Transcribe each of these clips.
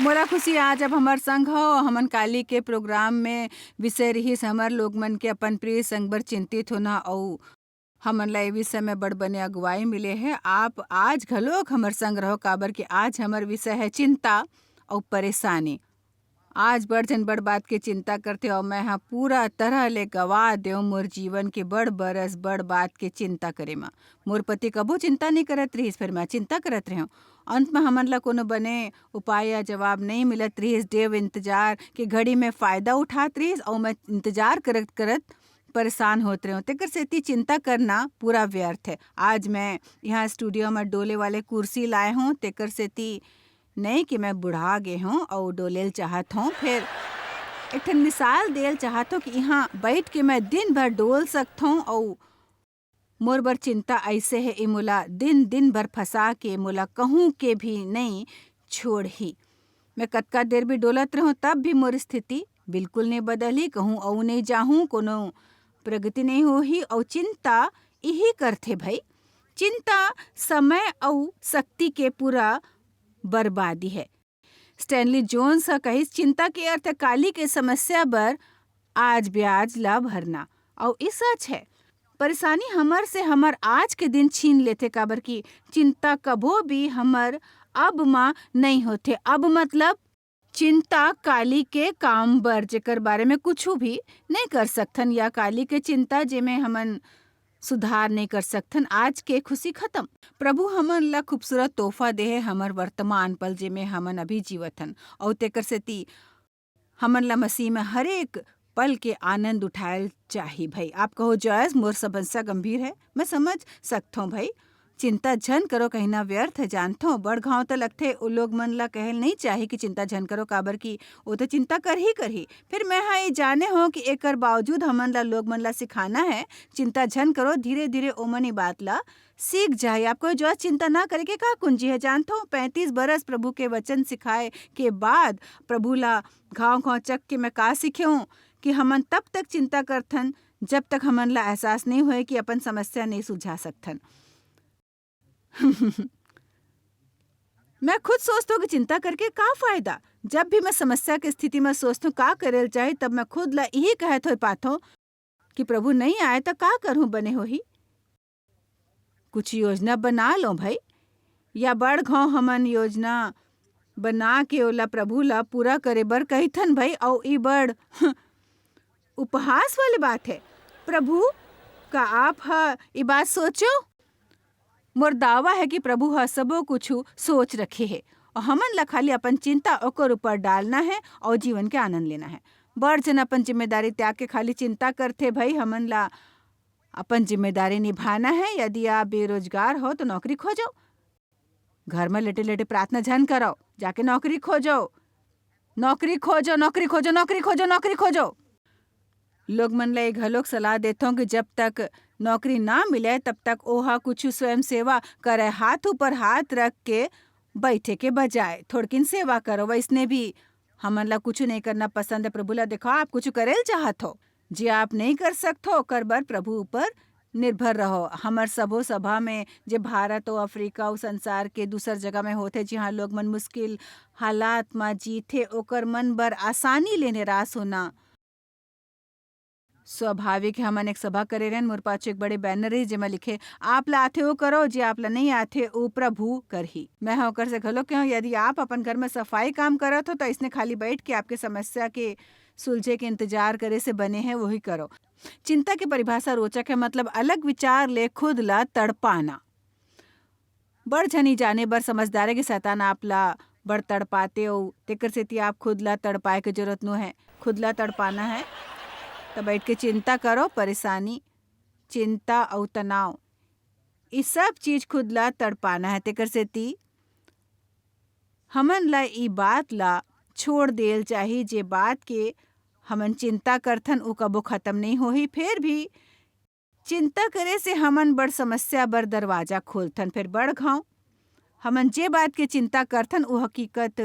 मोला खुशी आज अब हमर संग हो हमन काली के प्रोग्राम में विषय रही हमर लोग मन के अपन प्रिय संग बर चिंतित होना और हमन ला ए विषय में बड़ बने अगुवाई मिले है। आप आज घलोक हमर संग रहो काबर कि आज हमर विषय है चिंता और परेशानी। आज बड़ जन बड़ बात के चिंता करथे और मैं हा पूरा तरह ले गवा देव मोर जीवन के बड़ बरस बड़ बात के चिंता करे मा। मोर पति कबो चिंता नहीं करत रहिस, फिर मैं चिंता करत रहो। अंत में हमन ला कोनो बने उपाय या जवाब नहीं मिलत रहिस। देव इंतजार के घड़ी में फ़ायदा उठात रहिस और मैं इंतजार करत करत परेशान होत रहो। तेकर सेती चिंता करना पूरा व्यर्थ है। आज मैं यहाँ स्टूडियो में डोले वाले कुर्सी लाए हूँ, तेकर सेती नहीं कि मैं बुढ़ा गे हूँ और डोलेल चाहत हूँ। फिर एक ठन मिसाल देल चाहत हूँ कि यहाँ बैठ के मैं दिन भर डोल सकत हूँ और मोर बर चिंता ऐसे है ई मोला दिन दिन भर फंसा के मोला कहूँ के भी नहीं छोड़ही। मैं कतका देर भी डोलत रहूँ तब भी मोर स्थिति बिल्कुल नहीं बदलही, कहूँ और नहीं जाहूँ, कोनो प्रगति नहीं होही। और चिंता यही करथे भाई, चिंता समय और शक्ति के पूरा बर्बादी है। स्टैनली जोन्स हा कहिस चिंता के अर्थ काली के समस्या बर आज ब्याज ला भरना। और ई सच है, परेशानी हमर से हमर आज के दिन छीन लेथे काबर की चिंता कबो भी हमर अब माँ नहीं होथे। अब मतलब चिंता काली के काम बर जेकर बारे में कुछ भी नहीं कर सकथन, या काली के चिंता जेमे हमन सुधार नहीं कर सकथन। आज के खुशी खत्म। प्रभु हमन ला खूबसूरत तोहफा देहे हमर वर्तमान पल जेमे हमन अभी जीवथन और तेकर सेती हमन ला मसीह में हर एक पल के आनंद उठायल चाहिए भाई। आप कहो जॉयस मोर समस्या गंभीर है, मैं समझ सकता हूँ भाई। चिंता झन करो कहीं ना व्यर्थ है, जानता हूँ बड़ घाव तो लगथे उ लोग मन ला कहल नहीं चाहिए कि चिंता झन करो काबर की वो तो चिंता कर ही। फिर मैं हाँ ये जाने हो कि एकर बावजूद हमन ला लोग मन ला सिखाना है चिंता झन करो, धीरे धीरे ओमन ई बात ला सीख जाए। आपको जो चिंता ना करे के का कुंजी है, जानता हूँ 35 बरस प्रभु के वचन सिखाए के बाद प्रभु ला घाव घाव चक के मैं का सीखे हूँ कि हमन तब तक चिंता करथन जब तक हमन ला एहसास नहीं होए कि अपन समस्या नहीं सुलझा सकथन। मैं खुद सोचता हूँ कि चिंता करके का फायदा। जब भी मैं समस्या की स्थिति में सोचता हूँ का करेल चाहे, तब मैं खुद ला यही कहत हो पाता हूँ कि प्रभु नहीं आए तो का करूँ बने हो ही। कुछ योजना बना लो भाई, या बड़ घाव हमन योजना बना के ओला प्रभु ला पूरा करे बर कहिथन भाई। और ई बड़ उपहास वाली बात है। प्रभु का आप हा ई बात सोचो। मोर दावा है कि प्रभु हा सबो कुछ सोच रखे है और हमन ला खाली अपन चिंता ओकर ऊपर डालना है और जीवन के आनंद लेना है। बड़ जन अपन जिम्मेदारी त्याग के खाली चिंता करते भाई। हमन ला अपन जिम्मेदारी निभाना है। यदि आप बेरोजगार हो तो नौकरी खोजो, घर में लेटे लेटे प्रार्थना झन करो, जाके नौकरी खोजो, नौकरी खोजो, नौकरी खोजो, नौकरी खोजो, नौकरी खोजो। लोग मन ला घलोक सलाह देता हूँ कि जब तक नौकरी ना मिले तब तक ओहा कुछ स्वयं सेवा करे, हाथ ऊपर हाथ रख के बैठे के बजाय थोड़किन सेवा करो। वैसने भी हमन ला कुछ नहीं करना पसंद है। प्रभु ला देखो आप कुछ करेल चाहत हो, जे आप नहीं कर सकते हो कर बर प्रभु ऊपर निर्भर रहो। हमर सबो सभा में जे भारत और अफ्रीका और संसार के दूसर जगह में होते जहाँ लोग मन मुश्किल हालात में जीते, ओकर मन बर आसानी ले निराश होना स्वाभाविक है। हमन एक सभा करे रहन, मोर पास एक बड़े बैनर है जेमा लिखे आप ला आथे वो करो, जे आप ला नहीं आथे वो प्रभु करही। मैं होकर से घलो के हूँ, यदि आप अपन घर में सफाई काम करत हो तो इसने खाली बैठ के आपके समस्या के सुलझे के इंतजार करे से बने हैं वही करो। चिंता की परिभाषा रोचक है, मतलब अलग विचार ले खुद ला तड़पाना। बड़ झनी जाने बर समझदार है कि शैतान आप ला बड़ तड़पाते हो, तेकर सेती आप खुद ला तड़पाए के जरूरत नो है। खुद ला तड़पाना है तो बैठ के चिंता करो। परेशानी, चिंता और तनाव ये सब चीज खुद ला तड़पाना है। तेकर सेती हमन ला ई बात ला छोड़ देल चाहिए, जे बात के हमन चिंता करथन उ कबो खत्म नहीं होही। फिर भी चिंता करे से हमन बड़ समस्या बर दरवाजा खोलथन। फिर बड़ घाव हमन जे बात के चिंता करथन उ हकीकत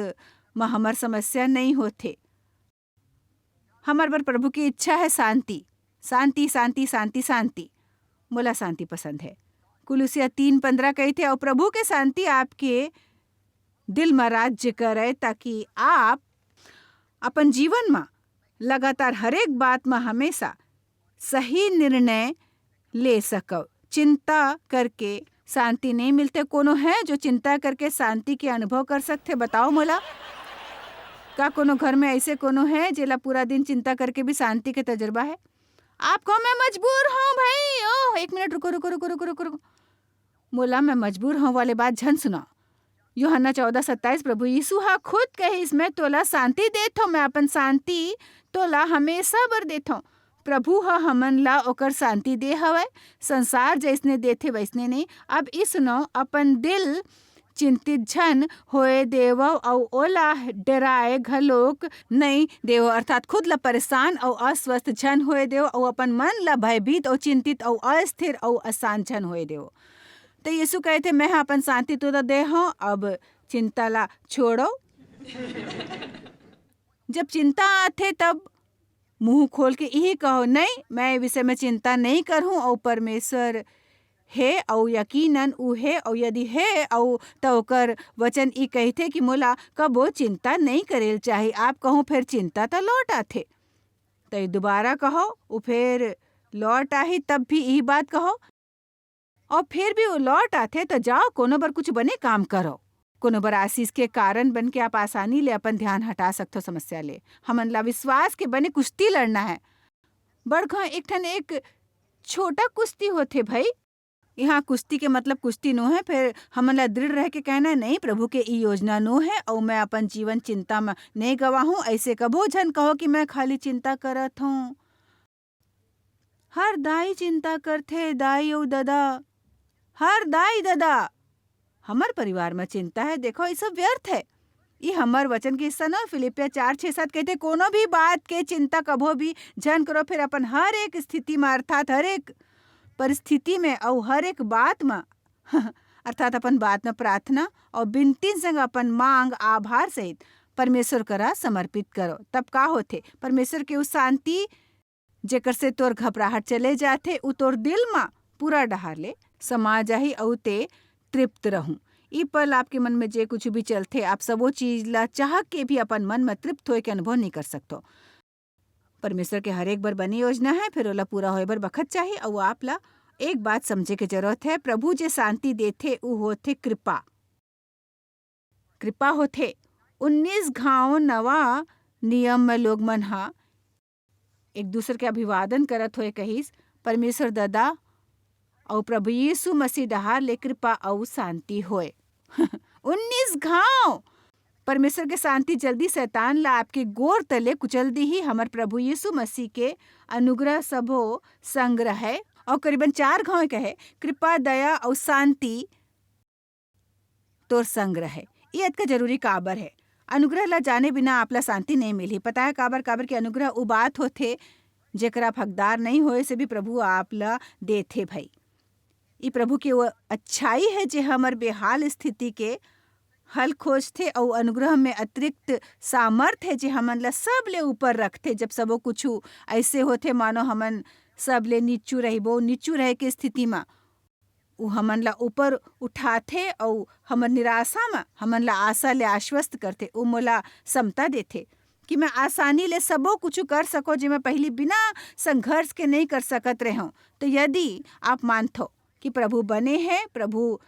में हमर समस्या नहीं होथे। हमर बर प्रभु की इच्छा है शांति, शांति, शांति, शांति, शांति। मोला शांति पसंद है। कुलुसिया 3:15 कहते और प्रभु के शांति आपके दिल में राज्य करे, ताकि आप अपन जीवन में लगातार हरेक बात में हमेशा सही निर्णय ले सको। चिंता करके शांति नहीं मिलते। कोनो है जो चिंता करके शांति के अनुभव कर सकते? बताओ मोला। का कोनो घर में ऐसे कोनो है जेला पूरा दिन चिंता करके भी शांति के तजुर्बा है? आप कहो मैं मजबूर हूँ भाई। ओह, एक मिनट, रुको रुको रुको रुको रुको रुको। मोला मैं मजबूर हूँ वाले बात झन सुना। यूहन्ना 14:27 प्रभु यीशु हा खुद कही, इसमें तोला शांति देत हूँ, मैं अपन शांति तोला हमेशा बर देत हूँ। प्रभु हा हमन ला ओकर शांति दे हवय। संसार जैसने देथे वैसने नहीं। अब इस सुनो, अपन दिल चिंतित झन होए देव और ओला डराए घलोक नहीं देव, अर्थात खुद ला परेशान और अस्वस्थ झन होए देव और अपन मन ला भयभीत और चिंतित और अस्थिर और अशांत झन होए देव। तो यीशु कहे थे, मैं अपन शांति तो दे हूँ, अब चिंता ला छोड़ो। जब चिंता आते तब मुंह खोल के यही कहो, नहीं मैं विषय में चिंता नहीं करूँ और परमेश्वर है और यकीनन उ है, और यदि है और तो ओकर वचन ई कहते कि मोला कबो चिंता नहीं करेल चाहे। आप कहो फिर चिंता तो लौट आते, तो दोबारा कहो वो फिर लौट आही, तब भी यही बात कहो, और फिर भी वो लौट आते तो जाओ कोनो बर कुछ बने काम करो। कोनो बर आशीष के कारण बन के आप आसानी ले अपन ध्यान हटा सकते समस्या ले। हमन ला विश्वास के बने कुश्ती लड़ना है। बड़खा एक ठन एक छोटा कुश्ती होते भाई। यहाँ कुश्ती के मतलब कुश्ती नो है। फिर हमन ला दृढ़ रह के कहना है, नहीं प्रभु के ई योजना नो है और मैं अपन जीवन चिंता में नहीं गवा हूँ। ऐसे कबो झन कहो कि मैं खाली चिंता करत हूँ। हर दाई चिंता करथे, दाई और दादा, हर दाई दादा हमार परिवार में चिंता है। देखो ये सब व्यर्थ है। ये हमार वचन के हिस्सा ना। फिलिपिया 4:6-7 कहते, कोनो भी बात के चिंता कभो भी झन करो, फिर अपन हर एक स्थिति में, अर्थात हर एक परिस्थिति में और हर एक बात में अर्थात अपन बात में प्रार्थना और बिनती संग अपन मांग आभार सहित परमेश्वर करा समर्पित करो। तब का होथे? परमेश्वर के उस शांति जेकर से तोर घबराहट चले जाते, उ तोर दिल में पूरा डहार ले समा जाही और ते तृप्त रहूं। ई पल आपके मन में जे कुछ भी चलते, आप सब वो चीज ला चाह के भी अपन मन में तृप्त होए के अनुभव नहीं कर सकते। परमेश्वर के हर एक बार बनी योजना है, फिर ओला पूरा होए बर बखत चाहिए। और आप ला एक बात समझे के जरूरत है, प्रभु जे शांति देथे उ होथे कृपा। कृपा होथे। 19 घाव नवा नियम में लोग मन हा एक दूसरे के अभिवादन करत होए कहिस, परमेश्वर दादा और प्रभु यीशु मसीह डहार ले कृपा और शांति होए। 19 घाव परमेश्वर के शांति जल्दी शैतान ला आपके गोर तले कुचल दी ही। हमार प्रभु यीशु मसीह के अनुग्रह सबो संग्रह है। और करीबन 4 घाव कहे, कृपा दया और शांति तोर संग्रह है। ये अत का जरूरी काबर है। अनुग्रह ला जाने बिना आपला शांति नहीं मिली। पता है काबर? काबर के अनुग्रह उ बात होथे जेकरा हकदार नहीं होए से भी प्रभु आप ला देथे भाई। ये प्रभु के वो अच्छाई है जे हमर बेहाल स्थिति के हल खोजथे और अनुग्रह में अतिरिक्त सामर्थ है जे हमन ला सब ले ऊपर रखथे। जब सबो कुछ ऐसे होथे मानो हमन सब ले नीचू रहिबो, नीचू रहे के स्थिति में उ हमन ला ऊपर उठाथे और हमर निराशा में हमन ला आशा ले आश्वस्त करथे। उ मोला समता देथे कि मैं आसानी ले सबो कुछ कर सको जे मैं पहले बिना संघर्ष के नहीं कर सकत रहे हूँ। तो यदि आप मानथो कि प्रभु बने हैं, प्रभु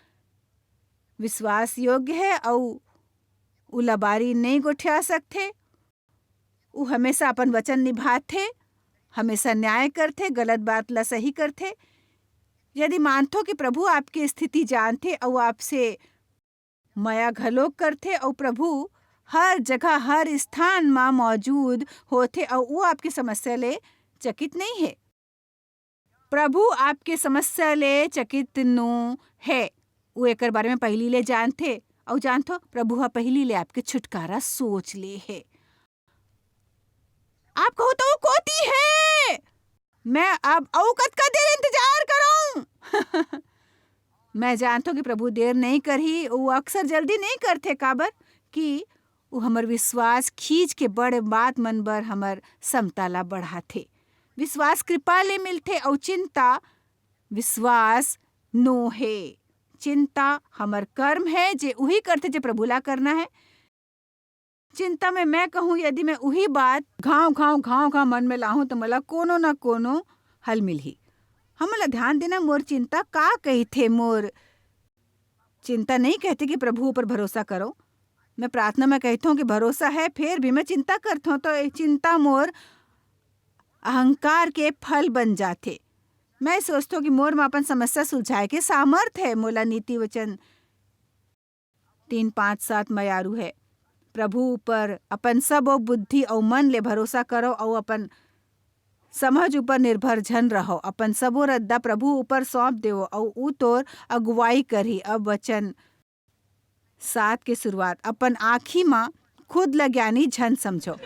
विश्वास योग्य है और उ लबारी नहीं गोठिया सकते, उ हमेशा अपन वचन निभाते, हमेशा न्याय करते, गलत बात ला सही करते। यदि मानथो कि प्रभु आपकी स्थिति जानते और आपसे माया घलोक करते और प्रभु हर जगह हर स्थान में मौजूद होते और वो आपकी समस्या ले चकित नहीं है। प्रभु आपके समस्या ले चकित नो है। वो एक बारे में पहली ले जानते और जानतो प्रभु हा पहली ले आपके छुटकारा सोच ले है। आप कहो तो कोती है, मैं अब औकत का देर इंतजार करूं। मैं जानतो कि प्रभु देर नहीं करही, वो अक्सर जल्दी नहीं करते। काबर कि वो हमर विश्वास खींच के बड़े बात मन बर हमर समताला बढ़ाथे। विश्वास कृपा ले मिलथे और चिंता विश्वास नो है। चिंता हमर कर्म है जे उही करथे जे प्रभु ला करना है। चिंता में मैं कहूँ यदि मैं उही बात घाव मन में लाहूँ तो मोला कोनो न कोनो हल मिलही। हमला ध्यान देना मोर चिंता का कहिथे। मोर चिंता नहीं कहते कि प्रभु ऊपर भरोसा करो। मैं प्रार्थना में कहता हूँ कि भरोसा है, फिर भी मैं चिंता करता हूँ तो चिंता मोर अहंकार के फल बन जाते। मैं सोचता हूँ कि मोर में अपन समस्या सुलझाए के सामर्थ है। मोला नीति वचन 3:5-7 मयारू है। प्रभु ऊपर अपन सब बुद्धि और मन ले भरोसा करो और अपन समझ ऊपर निर्भर झन रहो। अपन सबो रद्दा प्रभु ऊपर सौंप देवो और ऊ तोर अगुवाई करही। अब वचन 7 के शुरुआत, अपन आँखी माँ खुद ल ज्ञानी झन समझो।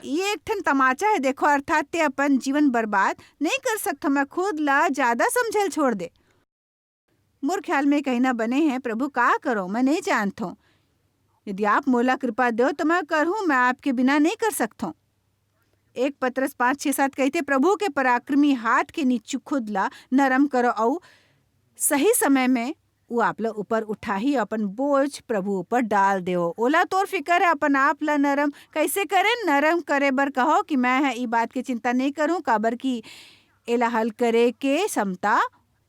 ये एक ठन तमाचा है देखो, अर्थात ते अपन जीवन बर्बाद नहीं कर सकता। मैं खुद ला ज्यादा समझल छोड़ दे। मोर ख्याल में कहना बने हैं, प्रभु का करो मैं नहीं जानता हूँ। यदि आप मोला कृपा दो तो मैं करूँ, मैं आपके बिना नहीं कर सकता हूँ। 1 पतरस 5:6-7 कहते, प्रभु के पराक्रमी हाथ के नीचे खुद ला नरम करो और सही समय में वो आप ला ऊपर उठाही। अपन बोझ प्रभु ऊपर डाल देओ। ओला तोर फिकर है अपन आप ला नरम कैसे करे। नरम करे बर कहो कि मैं है ई बात की चिंता नहीं करूँ, काबर की एला हल करे के क्षमता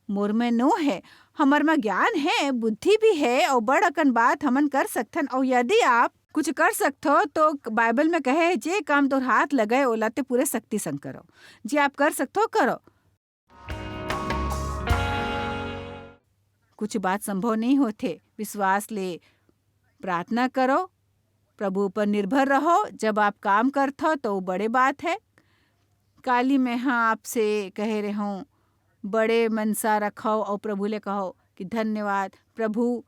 मोर में नो है। हमर में ज्ञान है, बुद्धि भी है और बड़ अकन बात हमन कर सकथन। और यदि आप कुछ कर सकथो तो बाइबल में कहे जे काम तोर हाथ लगाए ओला ते पूरे शक्ति संग करो। जे आप कर सकथो करो। कुछ बात संभव नहीं होते, विश्वास ले प्रार्थना करो, प्रभु पर निर्भर रहो। जब आप काम करथो तो बड़े बात है। काली मैं हाँ आपसे कह रहे हूँ, बड़े मनसा रखो और प्रभु ले कहो कि धन्यवाद प्रभु,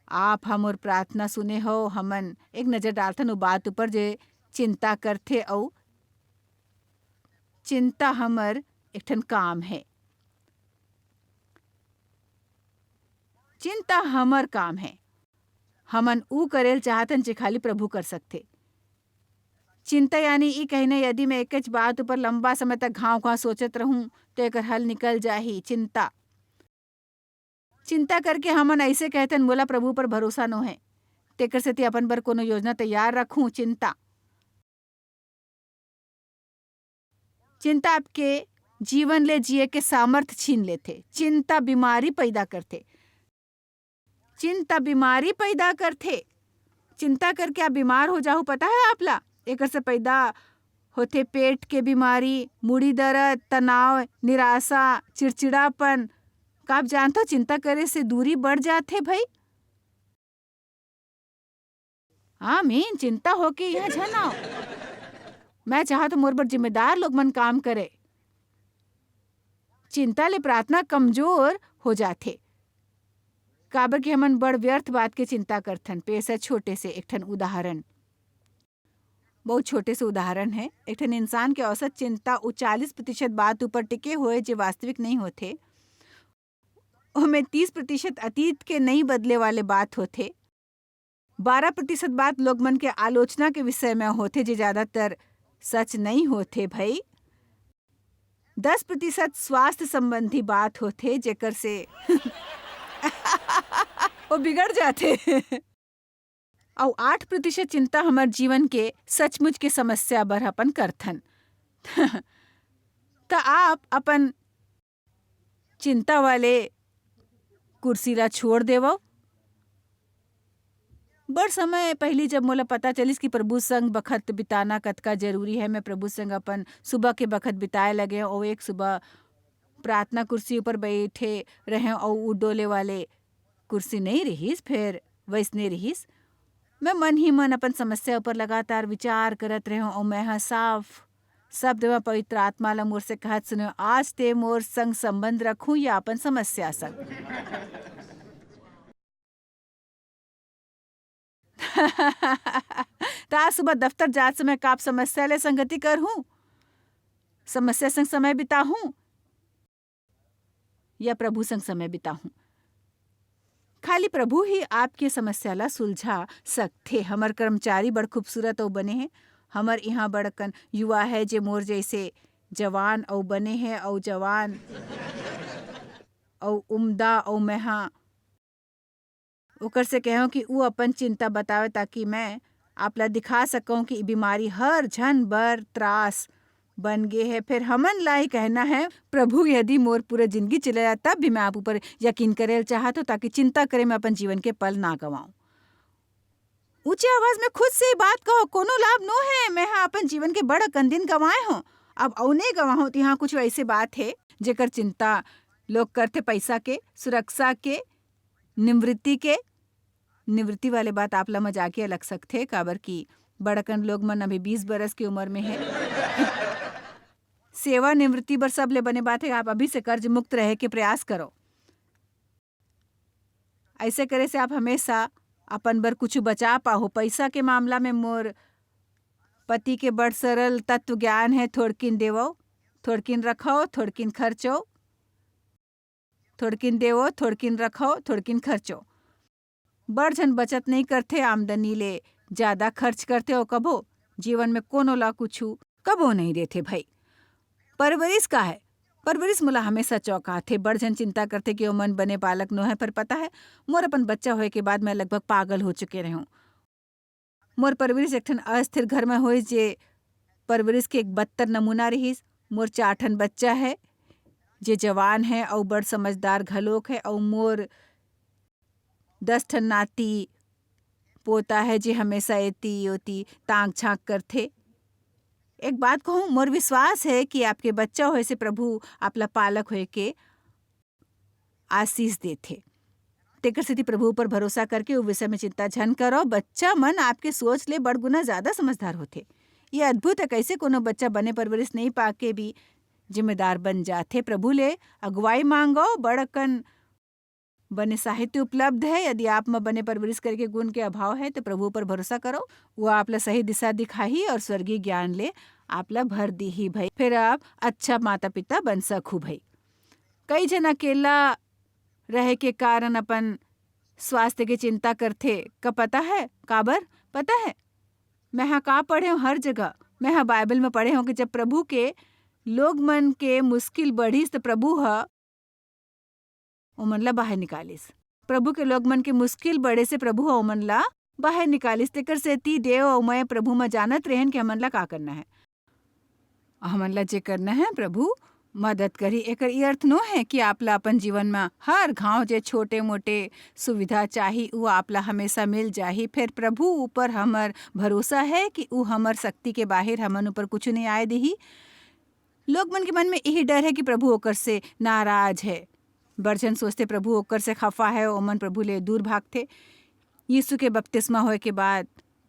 आप हमर प्रार्थना सुने हो। हमन एक नजर डालथन उ बात ऊपर जे चिंता करथे और चिंता हमर एक ठन काम है। चिंता हमर काम है। हमन ऊ करेल चाहतन जे खाली प्रभु कर सकथे। चिंता यानी ई कहने यदि मैं एकच बात ऊपर लंबा समय तक घाव सोचत रहूं तो एकर हल निकल जाही। चिंता करके हमन ऐसे कहतन मोला प्रभु पर भरोसा नो है, तेकर सेती अपन बर कोनो योजना तैयार रखूं। चिंता आपके जीवन ले जिए के सामर्थ छीन लेथे। चिंता बीमारी पैदा करथे। चिंता करके आप बीमार हो जाओ, पता है आपला? एकर से पैदा होथे पेट के बीमारी, मूड़ी दर्द, तनाव, निराशा, चिड़चिड़ापन। का आप जानते हो चिंता करे से दूरी बढ़ जाथे भाई। आमीन। चिंता हो के यहाँ झनाओ। मैं चाहता मोर पर जिम्मेदार लोग मन काम करे। चिंता ले प्रार्थना कमजोर हो जाथे, काबर कि हमन बड़ व्यर्थ बात के चिंता करथन। पेश है छोटे से एक ठन उदाहरण, बहुत छोटे से उदाहरण है। एक ठन इंसान के औसत चिंता 40% बात ऊपर टिके हुए जे वास्तविक नहीं होते। ओमे 30% अतीत के नहीं बदले वाले बात होते। 12% बात लोग मन के आलोचना के विषय में होते जे ज्यादातर सच नहीं होते भाई। 10% स्वास्थ्य संबंधी बात होते जेकर से वो बिगड़ जाते। और 8% चिंता हमार जीवन के सचमुच के समस्या बर अपन करथन। तो आप अपन चिंता वाले कुर्सी ला छोड़ देवो। बड़ समय पहली जब मोला पता चलिस कि प्रभु संग बखत बिताना कतका जरूरी है, मैं प्रभु संग अपन सुबह के बखत बिताए लगे। और एक सुबह प्रार्थना कुर्सी ऊपर बैठे रहे और उ डोले वाले कुर्सी नहीं रहीस, फिर वैसने रहीस। मैं मन ही मन अपन समस्या ऊपर लगातार विचार करत रहे और मैं हाँ साफ शब्द में पवित्र आत्मा ला मोर से कहत सुने, आज ते मोर संग संबंध रखूं या अपन समस्या संग। तो आज सुबह दफ्तर जात समय का आप समस्या ले संगति कर हूँ, समस्या संग समय बिता हूँ या प्रभु संग समय बिता हूँ। खाली प्रभु ही आपके समस्या ला सुलझा सकते। हमर कर्मचारी बड़ खूबसूरत और बने हैं। हमर यहाँ बड़कन युवा है जे मोर जैसे जवान और बने हैं और जवान और उम्दा और मेहा ओकर से कहो कि वो अपन चिंता बतावे ताकि मैं आपला दिखा सकूं कि ई बीमारी हर झन बर त्रास बन गे है। फिर हमन ला ही कहना है, प्रभु यदि मोर पूरा जिंदगी चले जाए तब भी मैं आप ऊपर यकीन करे चाहत हो ताकि चिंता करे मैं अपन जीवन के पल ना गवाऊं। ऊंची आवाज में खुद से ही बात कहो, कोनो लाभ नो है मैं हाँ अपन जीवन के बड़ दिन गंवाए हो अब औने गवाहो। तो यहाँ कुछ ऐसे बात है जेकर चिंता लोग करते पैसा के, सुरक्षा के, निवृत्ति वाले बात आप ला मजाकिया लग सकते काबर की बड़कन लोग मन अभी 20 बरस की उम्र में है। सेवा निवृत्ति बर सब ले बने बात है, आप अभी से कर्ज मुक्त रहे के प्रयास करो। ऐसे करे से आप हमेशा अपन बर कुछ बचा पाहो। पैसा के मामला में मोर पति के बड़ सरल तत्व ज्ञान है, थोड़किन देवो थोड़किन रखो थोड़किन खर्चो, थोड़किन देवो थोड़किन रखो थोड़किन खर्चो। बड़ झन बचत नहीं करते, आमदनी ले ज्यादा खर्च करते हो, कबो जीवन में कोनो ला कुछ कबो नहीं देते। भाई परवरिश का है, परवरिश मोला हमेशा चौंकाथे। बड़ झन चिंता करते कि ओ मन बने बालक नो है, पर पता है मोर अपन बच्चा होए के बाद मैं लगभग पागल हो चुके रहूं। मोर परवरिश एक ठन अस्थिर घर में होई जे परवरिश के एक बदतर नमूना रहीस। मोर 4 ठन बच्चा है जे जवान है और बड़ समझदार घलोक है, और मोर 10 ठन नाती पोता है जे हमेशा एती ओती तांग छांक करथे। एक बात कहूँ, मोर विश्वास है कि आपके बच्चा होए से प्रभु आपला पालक होए के आशीष देथे। तेकर सेती प्रभु पर भरोसा करके वो विषय में चिंता झन करो। बच्चा मन आपके सोच ले बड़ गुना ज्यादा समझदार होथे। ये अद्भुत है कैसे कोनो बच्चा बने परवरिश नहीं पाके भी जिम्मेदार बन जाथे। प्रभु ले अगुवाई मांगो, बड़कन बने साहित्य उपलब्ध है। यदि आप में बने परवरिश करके गुण के अभाव है तो प्रभु पर भरोसा करो, वो आपला सही दिशा दिखाही और स्वर्गीय ज्ञान ले आपला भर दी ही भाई। फिर आप अच्छा माता पिता बन सकू भाई। कई जन अकेला रहे के कारण अपन स्वास्थ्य की चिंता करथे। का पता है काबर? पता है मैं हाँ का पढ़े हूँ हर जगह। मैं हाँ बाइबल में पढ़े हूँ कि जब प्रभु के लोग मन के मुश्किल बढ़ीस तो प्रभु ह ओमन ला बाहर निकालिस। प्रभु के लोग मन के मुश्किल बढ़े से प्रभु ओमन ला बाहर निकालिस। तेकर सेती देव और मैं प्रभु में जानत रहेन कि हमन ला का करना है। हमन ला जे करना है प्रभु मदद करी। एकर ये अर्थ नो है कि आपला अपन जीवन में हर घाव जे छोटे मोटे सुविधा चाही वो आपला हमेशा मिल जाही। फिर प्रभु ऊपर हमर भरोसा है कि वो हमर शक्ति के बाहर हमन ऊपर कुछ नहीं आए देही। लोग मन के मन में यही डर है कि प्रभु ओकर से नाराज है। बड़जन सोचते प्रभु ओकर से खफा है, ओमन प्रभु ले दूर भागते। यीशु के बपतिस्मा होए के बाद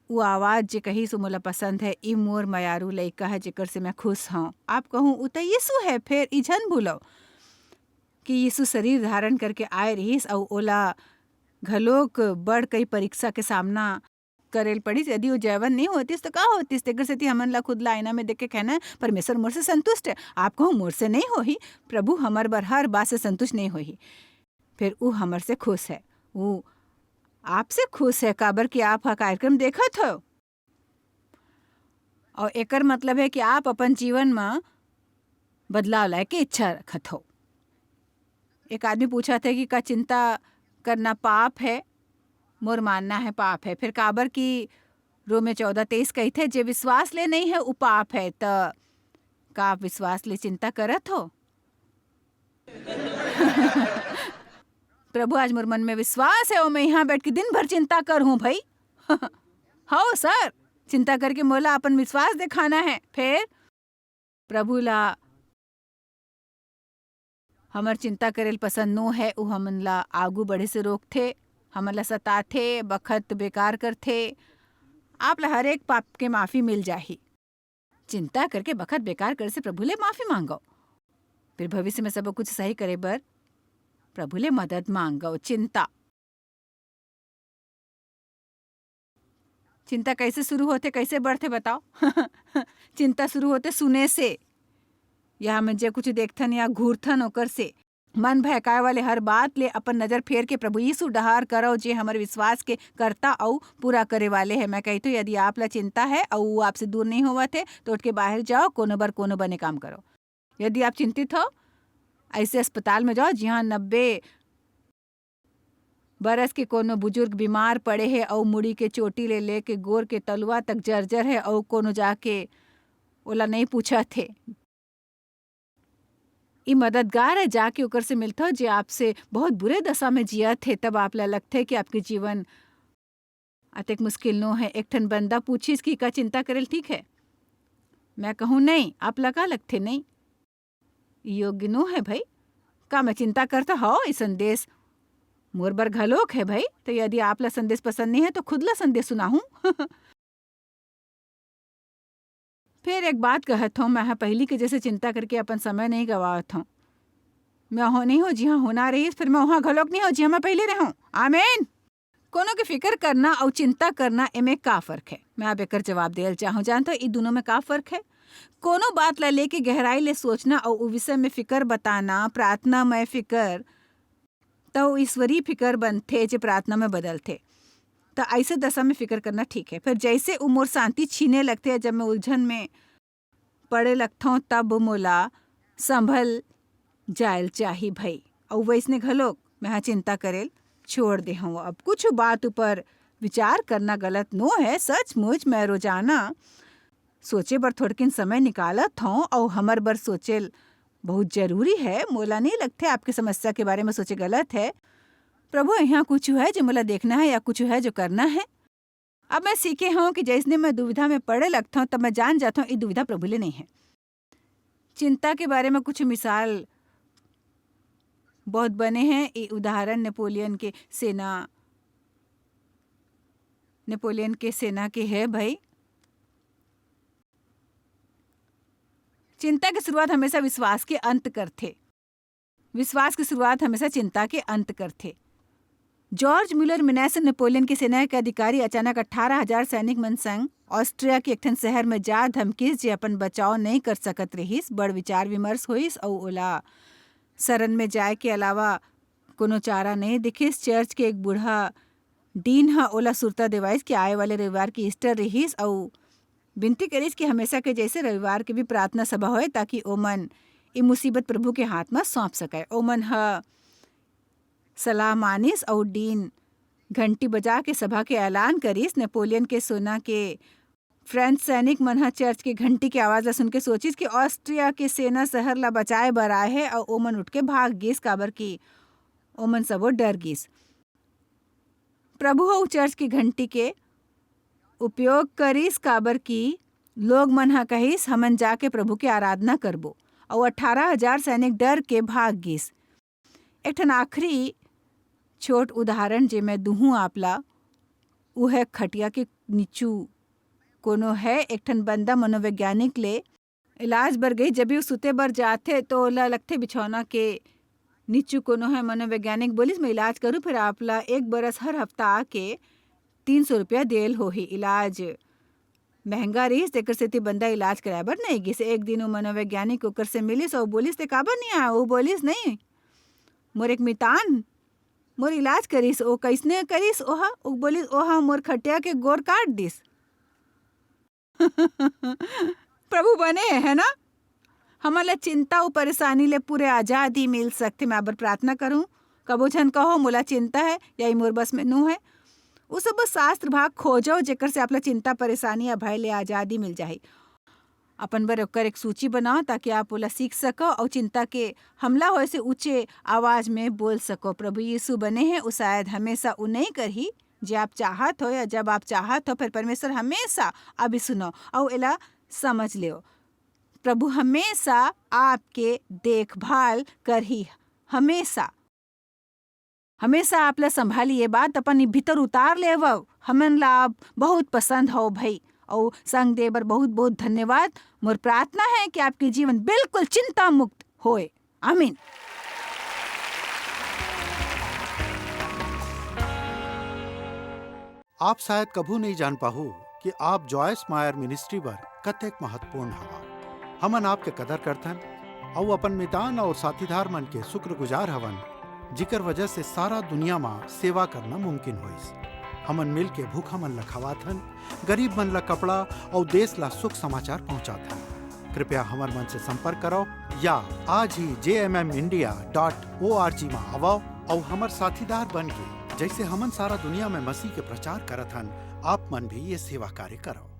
वो आवाज़ जे कही सो मोला पसंद है, ई मोर मयारू लइका है जेकर से मैं खुश हूँ। आप कहूँ उ तो यीशु है। फिर ई झन भूलो कि यीशु शरीर धारण करके आए रहीस और ओला घलोक बड़ कई परीक्षा के सामना करेल पड़ीस। यदि वो जैवन नहीं होतीस तो का होतीस? तेकर सेती हमन ला खुद ला आईना में देख के कहना है परमेश्वर मोर से संतुष्ट है। आप कहूँ मोर से नहीं होही, प्रभु हमर बर हर बात से संतुष्ट नहीं होही। फिर वो हमर से खुश है, वो आपसे खुश है काबर कि आप हा कार्यक्रम देखत हो। और एकर मतलब है कि आप अपन जीवन में बदलाव लाए के इच्छा रखत हो। एक आदमी पूछा था कि का चिंता करना पाप है? मोर मानना है पाप है। फिर काबर की रोमे 14:23 कही थे जे विश्वास ले नहीं है वो पाप है। तो का आप विश्वास ले चिंता करत हो? प्रभु आज मोर मन में विश्वास है और मैं यहाँ बैठ के दिन भर चिंता कर हूँ भाई। हाँ सर, चिंता करके मोला अपन विश्वास दिखाना है। फिर प्रभु ला हमर चिंता करेल पसंद नो है। वो हमन ला आगू बढ़े से रोकथे, हमन ला सताथे, बखत बेकार करथे। आप ला हर एक पाप के माफी मिल जाही। चिंता करके बखत बेकार करे से प्रभु ले माफी मांगो। फिर भविष्य में सब कुछ सही करे बर प्रभु ले मदद मांगो। चिंता कैसे शुरू होते, कैसे बढ़ते बताओ? चिंता शुरू होते सुने से, या में जे कुछ देखथन या घूरथन ओकर से। मन बहकाए वाले हर बात ले अपन नजर फेर के प्रभु यीशु डहार करो जे हमर विश्वास के करता और पूरा करे वाले है। मैं कहती हूँ यदि आप ला चिंता है और वो आपसे दूर नहीं होवा थे तो उठ के बाहर जाओ, कोनो बर कोनो बने काम करो। यदि आप चिंतित हो ऐसे अस्पताल में जाओ जहाँ 90 बरस के कोनो बुजुर्ग बीमार पड़े है और मुड़ी के चोटी ले लेके गोर के तलुआ तक जर्जर है और कोनो जाके ओला नहीं पूछा थे। ई मददगार है, जाके ओकर से मिलता हो जे आपसे बहुत बुरे दशा में जिया थे, तब आप ला लगते कि आपके जीवन अतेक मुश्किल नो है। एक ठन बंदा पूछिस कि का चिंता करेल ठीक है, मैं कहूँ नहीं, आप लगा लगते नहीं, योग्य नो है भाई, का मैं चिंता करता हो। ये संदेश मोर बर घलोक है भाई, तो यदि आप ला संदेश पसंद नहीं है तो खुद ला संदेश सुनाहूँ। फिर एक बात कहत हूँ, मैं पहली के जैसे चिंता करके अपन समय नहीं गवावत हूँ। मैं हो नहीं हो जी हाँ होना रही, फिर मैं वहाँ घलोक नहीं हो जी हाँ मैं पहले रहूँ। आमीन। कोनो की फिक्र करना और चिंता करना इमें का फर्क है, मैं अब एकर जवाब देल चाहूँ। जानते हो ई दोनों में का फर्क है? कोनो बात ला लेके गहराई ले सोचना और उ विषय में फिकर बताना, प्रार्थना में फिकर, तो ईश्वरीय फिकर बनथे जो प्रार्थना में बदलथे। तो ऐसे दशा में फिक्र करना ठीक है। फिर जैसे उमोर शांति छीने लगते हैं, जब मैं उलझन में पड़े लगता हूँ तब मोला संभल जायल चाही भाई। और वैसने घलोक मैं चिंता करेल छोड़ दे हूँ। अब कुछ बात ऊपर विचार करना गलत नो है। सचमुच मैं रोजाना सोचे बर थोड़किन समय निकालत हूँ और हमर बर सोचेल बहुत जरूरी है। मोला नहीं लगते आपकी समस्या के बारे में सोचे गलत है। प्रभु यहाँ कुछ है जो मोला देखना है या कुछ है जो करना है। अब मैं सीखे हूँ कि जैसने मैं दुविधा में पड़े लगता हूँ तब मैं जान जाता हूँ ये दुविधा प्रभु ले नहीं है। चिंता के बारे में कुछ मिसाल बहुत बने हैं। ये उदाहरण नेपोलियन के सेना के है भाई। चिंता की शुरुआत हमेशा विश्वास के अंत करते। विश्वास की शुरुआत हमेशा चिंता के अंत करते। जॉर्ज म्यूलर मिनेसन नेपोलियन की सेना के अधिकारी अचानक 18,000 सैनिक मन संग ऑस्ट्रिया के एक ठन शहर में जा धमकीस जे अपन बचाव नहीं कर सकत रहीस। बड़ विचार विमर्श होइस और ओला शरण में जाए के अलावा कोनो चारा नहीं दिखिस। चर्च के एक बूढ़ा डीन हा ओला सुरता देवाइस कि आए वाले रविवार की ईस्टर रहीस और विनती करीस कि हमेशा के जैसे रविवार के भी प्रार्थना सभा होए ताकि ओमन ये मुसीबत प्रभु के हाथ में सौंप सके। ओमन हा सलाह मानिस और डीन घंटी बजा के सभा के ऐलान करीस। नेपोलियन के सेना के फ्रेंच सैनिक मन हा चर्च के घंटी की आवाज ला सुन के सोचिस कि ऑस्ट्रिया के सेना शहर ला बचाए बर आए है और ओमन उठ के भाग गिस, काबर की ओमन सबो डर गिस। प्रभु चर्च की घंटी के उपयोग करीस, काबर की लोग मन हा कहिस हमन जाके प्रभु के आराधना करबो और 18,000 सैनिक डर के भाग गिस। एक ठन आखिरी छोट उदाहरण जे मैं दूहूँ आपला, वो है खटिया के नीचू कोनो है एक ठन बंदा मनोवैज्ञानिक ले इलाज बर गई। जब भी वो सुते बर जाते तो ओला लगते बिछौना के नीचू कोनो है। मनोवैज्ञानिक बोलिस मैं इलाज करूँ, फिर आपला 1 बरस हर हफ्ता आके 300 रुपया देल होही। इलाज महंगा रहीस तेकर सेती बंदा इलाज कराए बर नहीं गिस। एक दिन वो मनोवैज्ञानिक ओकर से मिलिस और बोलिस ते काबर नहीं आया। वो बोलिस नहीं, मोर एक मितान मोर इलाज करिस। ओ कैसने करिस? ओहा वो बोलिस ओहा मोर खटिया के गोर काट दिस। प्रभु बने है ना। हमारा चिंता और परेशानी ले पूरे आज़ादी मिल सकते। मैं अब प्रार्थना करूं, कबो झन कहो मोला चिंता है या मोर बस में नू है। वो सब शास्त्र भाग खोजो जेकर से आपला चिंता परेशानी या भय ले आज़ादी मिल जाए। अपन बर ओकर एक सूची बनाओ ताकि आप ओला सीख सको और चिंता के हमला होए से ऊंचे आवाज में बोल सको। प्रभु यीशु बने हैं, वो शायद हमेशा वो नहीं करही जे आप चाहत हो या जब आप चाहत हो। फिर परमेश्वर हमेशा अभी सुनो और एला समझ लियो। प्रभु हमेशा आपके देखभाल करही, हमेशा हमेशा आप ला संभाली। ये बात अपन भीतर उतार ले हमन ला आप बहुत पसंद हो भाई। और संग दे बर बहुत बहुत धन्यवाद। मोर प्रार्थना है कि आपके जीवन बिल्कुल चिंता मुक्त होए। आमीन। आप शायद कभू नहीं जान पाहू कि आप जॉयस मायर मिनिस्ट्री बर कतेक महत्वपूर्ण हवा। हमन आपके कदर करथन और अपन मितान और साथीदार मन के शुक्रगुजार हवन, जिकर वजह से सारा दुनिया में सेवा करना मुमकिन होइस। हमन मिल के भूखा मन ला खवाथन, गरीब मन ला कपड़ा और देश ला सुख समाचार पहुंचाथन। कृपया हमर मन से संपर्क करो या आज ही jmmindia.org में आवो और हमर साथीदार बन के जैसे हमन सारा दुनिया में मसीह के प्रचार करत हन, आप मन भी ये सेवा कार्य करो।